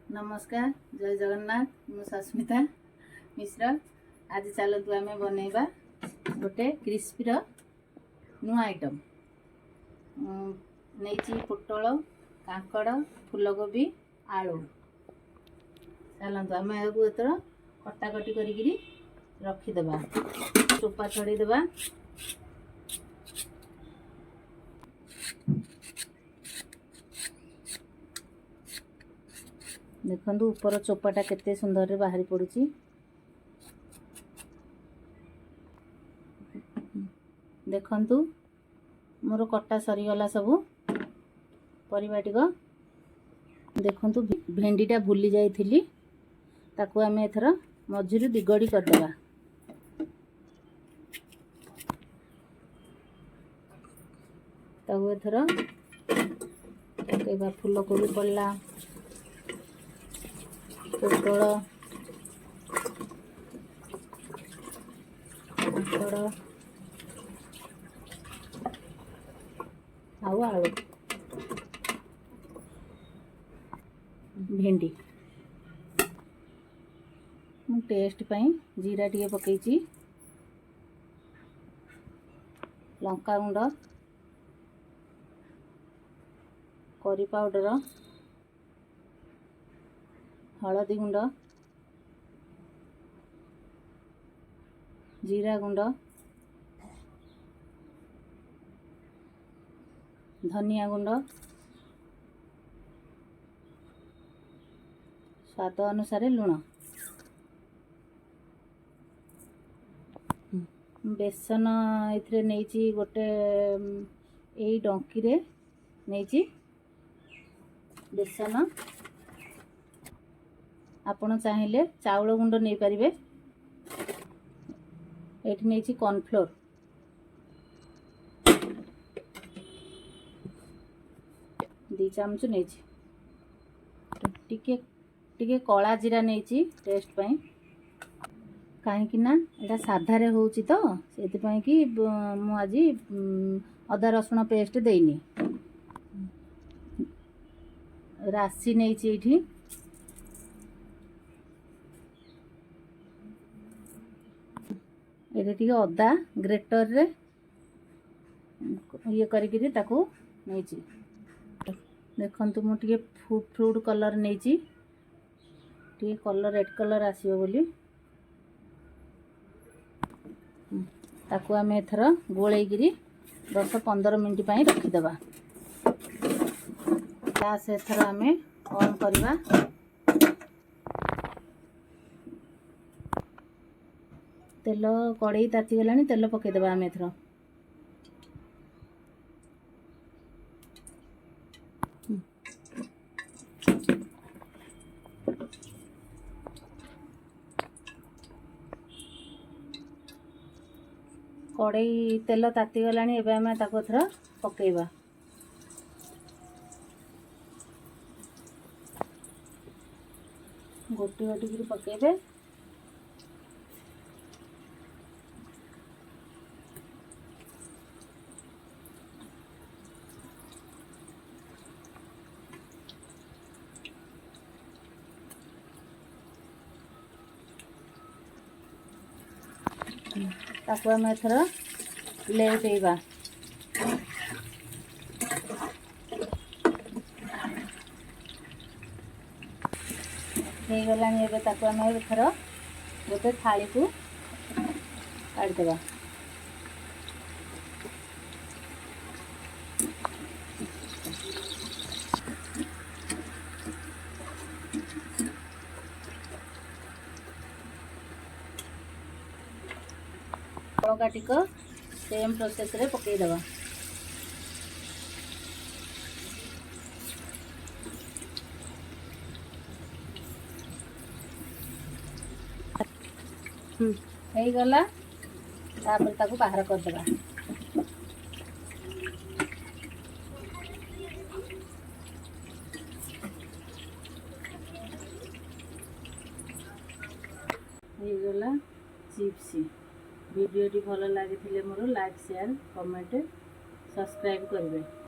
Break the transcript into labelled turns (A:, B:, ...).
A: नमस्कार जय जगन्नाथ मु सस्मिता मिश्र। आज चलतु आम बनैबा गोटे क्रिस्पीर नुआ आइटम नहीं पोटल कांकड़ फूलकोबी आलू। चलतु आम एथर कटाकटी करी रखीदे चोपा छड़ेदेबा। देखंतु ऊपर चोपाटा केते सुंदर रे बाहरी पड़ुची। देखंतु मोर कटा सरीगला सबू परिबाटिक। देखंतु भेंडीटा भूली जाइथिली ताकू आमे एथर मझिरु दिगड़ी करदेबा। ताकू एथर पकेबा फूलकोबी पड़ला पोटल कांकड़ आउ आलू भेंडी। मु टेस्ट पाई जीरा टिके पकेची लंका गुंड करी पाउडर हलदी गुंड जीरा गुंड धनिया गुंड स्वाद अनुसार लुण बेसन एथरे नहीं गोटे यही डंकी रे नहीं बेसन। आपण चाहिए चाउल गुंड नहीं पारिबे। एठी नहीं कॉर्नफ्लोर दी चामच नहीं टिके टिके कला जीरा नहीं टेस्ट पाई कहीं ना एटा साधा रे होउची तो सेति पाई कि मु आज अदा रसुण पेस्ट देनी। राशि नहीं एठी ये अदा ग्रेटर रे ये करी ताकू नहीं। देखंतु मु टिके फ्रूट कलर नहीं टिके कलर रेड कलर आसीबो बोली ताकू आम एथर गोलेगिरी 10-15 मिनट पाई रखीदेबा। गैस एथर आम ऑन करवा। तेल कड़ई ताती गलानी तेल पकेदेबा आम एथर। कड़ई तेल ताती गलानी एबे आम ताको एथर पकेबा। गोटी गोटी कर पकेबे। ताको आम एथर लेउटेबा। हो गलानी एबे ताको आम एथर गोटे थाली को काढ़ीदेबा। काटिक सेम प्रोसेस रे पकईदेबा। हो गला तापर ताको बाहर करदेबा। हो गला चिप्स। वीडियो टी भल लगी more like share comment subscribe करेंगे।